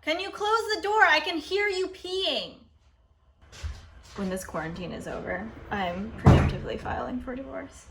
Can you close the door? I can hear you peeing. When this quarantine is over, I'm preemptively filing for divorce.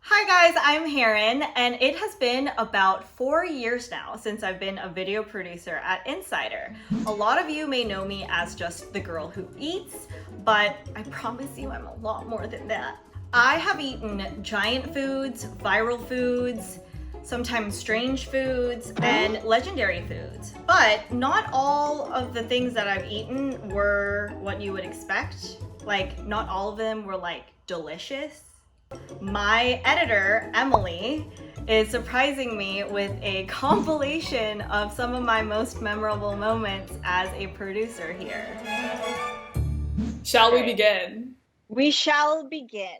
Hi guys, I'm Herrine, and it has been about 4 years now since I've been a video producer at Insider. A lot of you may know me as just the girl who eats, but I promise you I'm a lot more than that. I have eaten giant foods, viral foods, sometimes strange foods, and legendary foods. But not all of the things that I've eaten were what you would expect. Like, not all of them were like delicious. My editor, Emily, is surprising me with a compilation of some of my most memorable moments as a producer here. Shall we begin? We shall begin.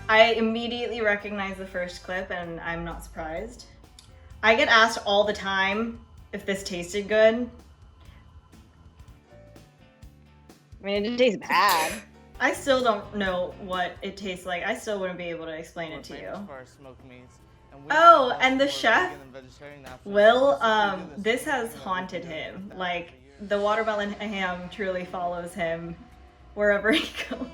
I immediately recognize the first clip and I'm not surprised. I get asked all the time if this tasted good. I mean, it tastes bad. I still don't know what it tastes like. I still wouldn't be able to explain it to you. Oh, and the chef, Will, this has haunted him. Like, the watermelon ham truly follows him wherever he goes.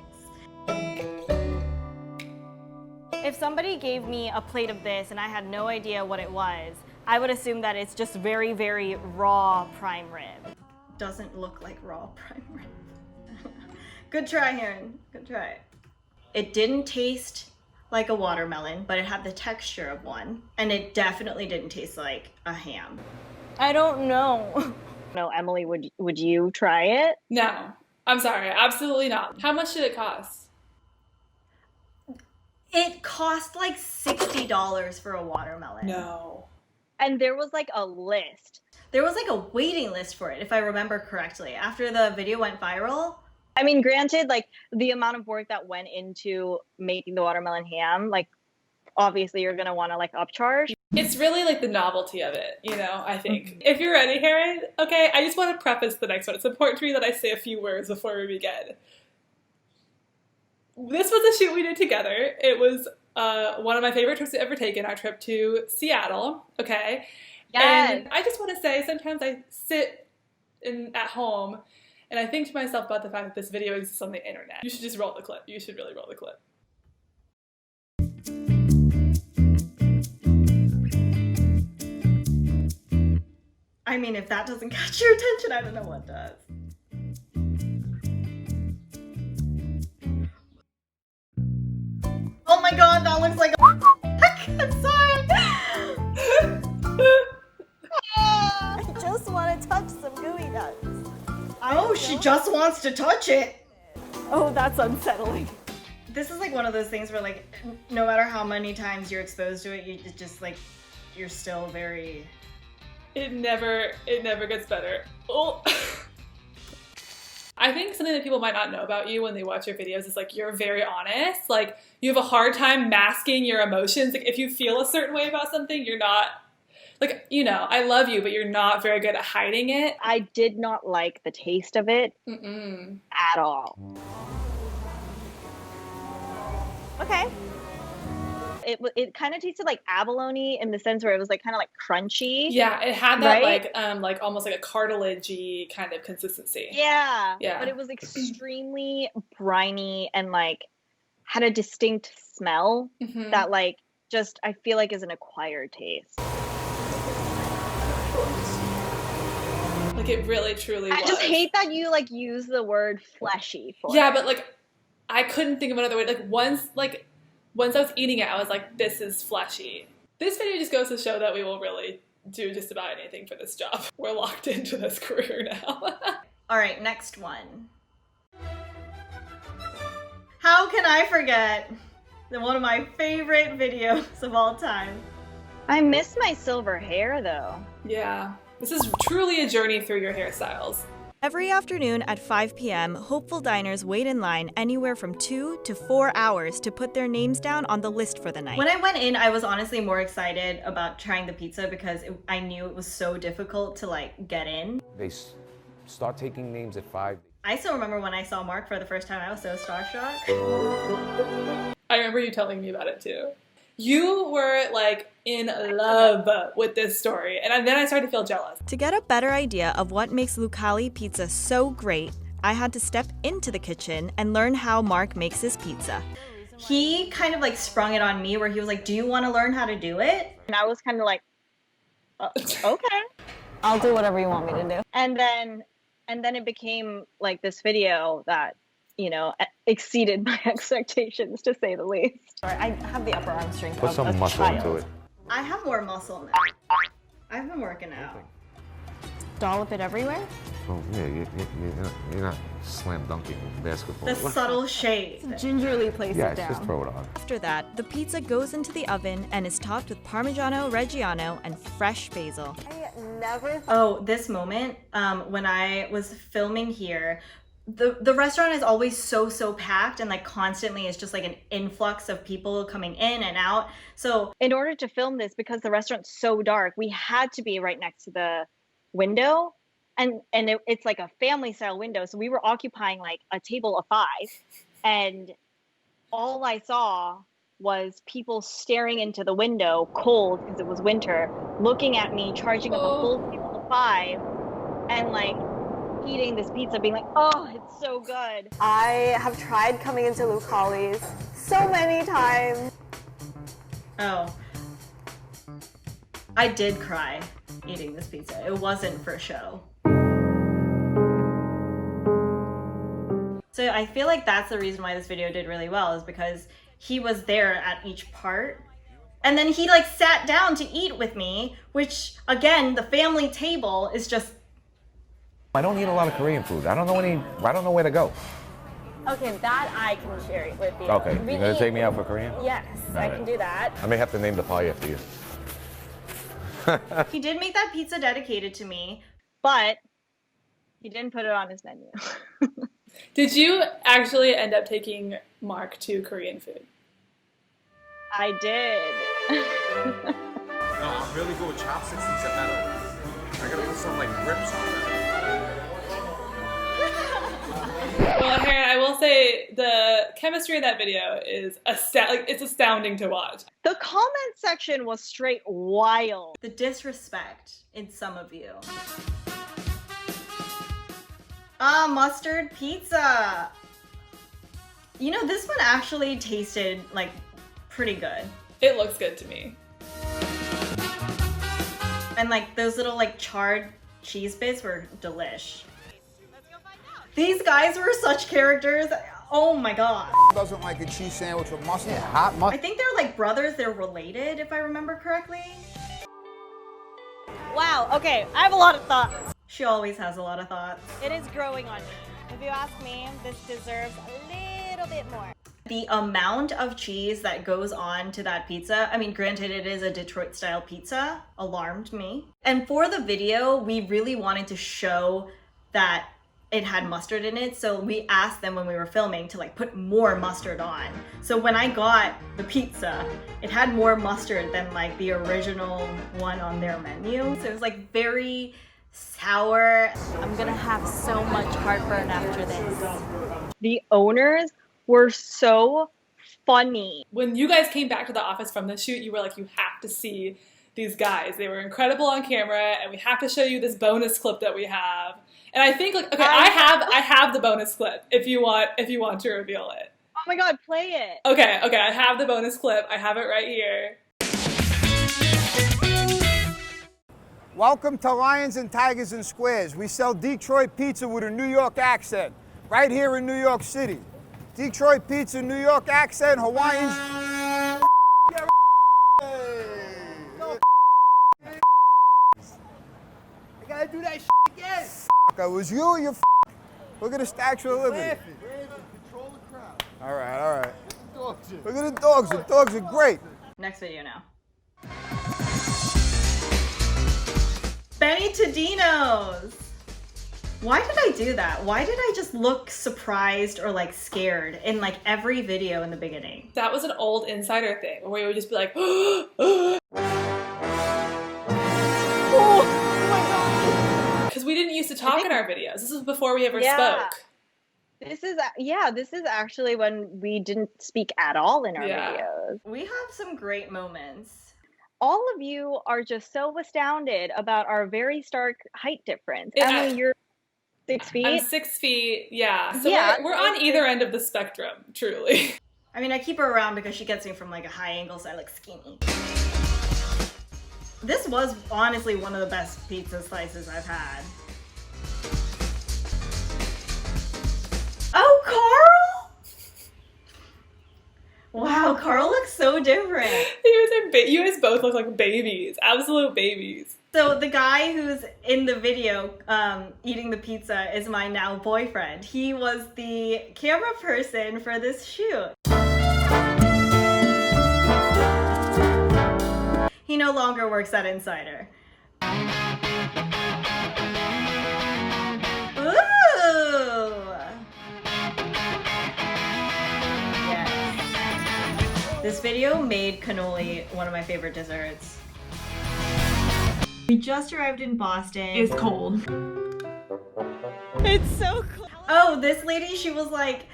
If somebody gave me a plate of this and I had no idea what it was, I would assume that it's just very, very raw prime rib. Doesn't look like raw prime rib. Good try, Herrine. Good try. It didn't taste like a watermelon, but it had the texture of one. And it definitely didn't taste like a ham. I don't know. No, Emily, would you try it? No. I'm sorry. Absolutely not. How much did it cost? It cost like $60 for a watermelon. No. And there was like a list. There was like a waiting list for it, if I remember correctly. After the video went viral. I mean, granted, like the amount of work that went into making the watermelon ham, like obviously you're gonna want to like upcharge. It's really like the novelty of it, you know, I think. If you're ready, Herrine, okay, I just want to preface the next one. It's important to me that I say a few words before we begin. This was a shoot we did together. It was one of my favorite trips I've ever taken, our trip to Seattle, okay? Yes. And I just want to say, sometimes I sit at home and I think to myself about the fact that this video exists on the internet. You should just roll the clip. You should really roll the clip. I mean, if that doesn't catch your attention, I don't know what does. Oh my god, that looks like a I'm sorry. I just want to touch some gooey nuts. Oh, she just wants to touch it. Oh, that's unsettling. This is like one of those things where like, no matter how many times you're exposed to it, you just like, you're still very... It never gets better. Oh. I think something that people might not know about you when they watch your videos is like you're very honest. Like you have a hard time masking your emotions. Like if you feel a certain way about something, you're not like, you know, I love you, but you're not very good at hiding it. I did not like the taste of it at all. Okay. It kind of tasted like abalone in the sense where it was like kind of like crunchy. Yeah, it had that right? like almost like a cartilagey kind of consistency. Yeah. Yeah. But it was extremely briny and like had a distinct smell that like just I feel like is an acquired taste. Like it really truly was. I just hate that you like use the word fleshy for Yeah, it. but like I couldn't think of another way. Like once I was eating it, I was like, this is fleshy. This video just goes to show that we will really do just about anything for this job. We're locked into this career now. All right, next one. How can I forget one of my favorite videos of all time? I miss my silver hair though. Yeah, this is truly a journey through your hairstyles. Every afternoon at 5 p.m., hopeful diners wait in line anywhere from 2 to 4 hours to put their names down on the list for the night. When I went in, I was honestly more excited about trying the pizza because I knew it was so difficult to like get in. They Start taking names at 5. I still remember when I saw Mark for the first time, I was so starstruck. I remember you telling me about it too. You were like in love with this story, and then I started to feel jealous. To get a better idea of what makes Lucali pizza so great, I had to step into the kitchen and learn how Mark makes his pizza. He kind of like sprung it on me where he was like, do you want to learn how to do it? And I was kind of like, okay. I'll do whatever you want me to do. And then it became like this video that, you know, exceeded my expectations, to say the least. Sorry, I have the upper arm strength Put of some a muscle child. into it. I have more muscle now. I've been working out. Dollop it everywhere? Oh, yeah, you're not slam dunking basketball. The subtle shade. Gingerly place it Yes, down. just throw it on. After that, the pizza goes into the oven and is topped with Parmigiano Reggiano and fresh basil. I never... Oh, this moment, when I was filming here, the restaurant is always so packed, and like constantly it's just like an influx of people coming in and out. So In order to film this, because the restaurant's so dark, we had to be right next to the window. And it's like a family style window. So we were occupying like a table of 5. And all I saw was people staring into the window, cold because it was winter, looking at me, charging up a full table of 5, and like eating this pizza, being like, oh, it's so good. I have tried coming into Lucali's so many times. Oh, I did cry eating this pizza. It wasn't for show. So I feel like that's the reason why this video did really well, is because he was there at each part. And then he like sat down to eat with me, which again, the family table is just... I don't eat a lot of Korean food. I don't know where to go. Okay, that I can share with you. Okay, you gonna take me out for Korean? Yes, I right. can do that. I may have to name the pie after you. He did make that pizza dedicated to me. But he didn't put it on his menu. Did you actually end up taking Mark to Korean food? I did. No, I'm really good with chopsticks and metal. I gotta put some like grips on that. Well, Herrine, I will say the chemistry in that video is it's astounding to watch. The comment section was straight wild. The disrespect in some of you. Mustard pizza. You know, this one actually tasted like pretty good. It looks good to me. And like those little like charred cheese bits were delish. These guys were such characters. Oh my god. Doesn't like a cheese sandwich with mustard. Yeah, hot mustard. I think they're like brothers. They're related, if I remember correctly. Wow, okay, I have a lot of thoughts. She always has a lot of thoughts. It is growing on me. If you ask me, this deserves a little bit more. The amount of cheese that goes on to that pizza, I mean, granted it is a Detroit style pizza, alarmed me. And for the video, we really wanted to show that it had mustard in it, so we asked them when we were filming to like put more mustard on. So when I got the pizza, it had more mustard than like the original one on their menu. So it was like very sour. I'm gonna have so much heartburn after this. The owners were so funny. When you guys came back to the office from the shoot, you were like, you have to see these guys. They were incredible on camera, and we have to show you this bonus clip that we have. And I think, like, okay, I have the bonus clip if you want to reveal it. Oh my god, play it. Okay, I have the bonus clip. I have it right here. Welcome to Lions and Tigers and Squares. We sell Detroit pizza with a New York accent, right here in New York City. Detroit pizza, New York accent, Hawaiians. I gotta do that shit again. It was you or your Look at the Statue of Liberty. Control the crowd. All right. Look at the dogs. The dogs are great. Next video now. Benny to Dinos. Why did I do that? Why did I just look surprised or like scared in like every video in the beginning? That was an old insider thing where you would just be like, because we didn't used to talk in our videos. This is before we ever spoke. This is actually when we didn't speak at all in our videos. We have some great moments. All of you are just so astounded about our very stark height difference. Emily, you're 6 feet. I'm 6 feet. Yeah. So we're on either end of the spectrum, truly. I mean, I keep her around because she gets me from like a high angle, so I look skinny. This was honestly one of the best pizza slices I've had. Oh, Carl! Wow, Carl looks so different. You guys both look like babies, absolute babies. So the guy who's in the video eating the pizza is my now boyfriend. He was the camera person for this shoot. He no longer works at Insider. Ooh! Yes. This video made cannoli one of my favorite desserts. We just arrived in Boston. It's cold. It's so cool. Oh, this lady, she was like,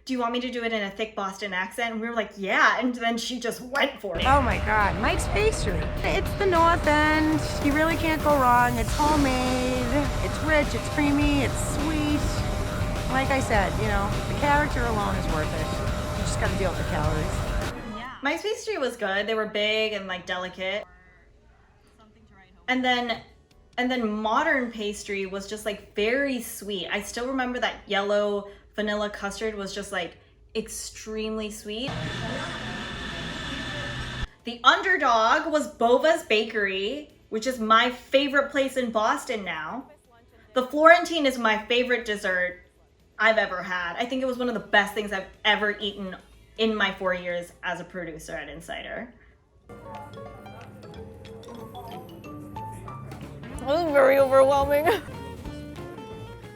do you want me to do it in a thick Boston accent? And we were like, yeah. And then she just went for it. Oh my God, Mike's Pastry. It's the North End. You really can't go wrong. It's homemade. It's rich, it's creamy, it's sweet. Like I said, you know, the character alone is worth it. You just gotta deal with the calories. Yeah. Mike's Pastry was good. They were big and like delicate. And then modern pastry was just like very sweet. I still remember that yellow vanilla custard was just like extremely sweet. The underdog was Bova's Bakery, which is my favorite place in Boston now. The Florentine is my favorite dessert I've ever had. I think it was one of the best things I've ever eaten in my 4 years as a producer at Insider. That was very overwhelming.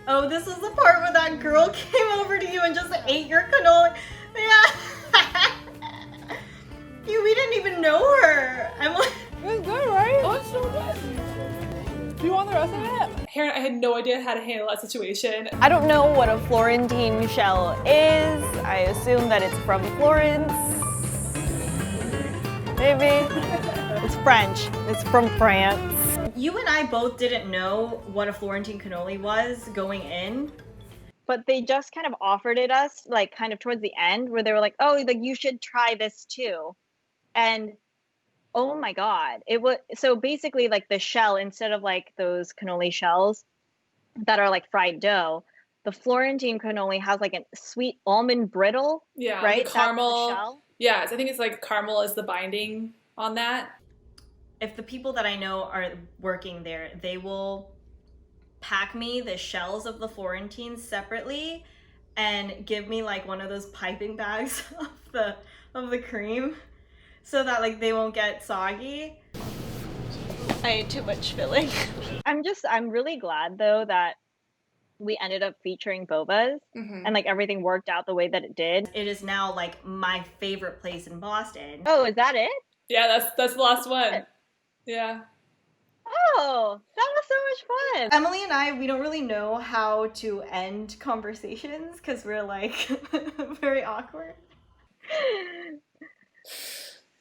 Oh, this is the part where that girl came over to you and just ate your cannoli. Yeah. We didn't even know her. I'm like, It was good, right? Oh, it's so good. Do you want the rest of it? Herrine, I had no idea how to handle that situation. I don't know what a Florentine shell is. I assume that it's from Florence. Maybe. It's French. It's from France. you and I both didn't know what a Florentine cannoli was going in. But they just kind of offered it us, like, kind of towards the end, where they were like, oh, like, you should try this too. And oh my God, it was, so basically, like, the shell, instead of like those cannoli shells that are like fried dough, the Florentine cannoli has like a sweet almond brittle. Yeah, right? The caramel. That's the shell. Yeah, I think it's like caramel is the binding on that. If the people that I know are working there, they will pack me the shells of the Florentines separately and give me like one of those piping bags of the cream so that like they won't get soggy. I ate too much filling. I'm really glad though that we ended up featuring Boba's and like everything worked out the way that it did. It is now like my favorite place in Boston. Oh, is that it? Yeah, that's the last one. Yeah. Oh, that was so much fun. Emily and I, we don't really know how to end conversations because we're like very awkward.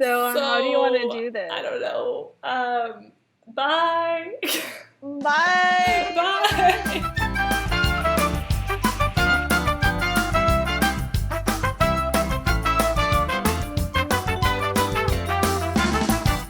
So how do you want to do this? I don't know. Bye. Bye.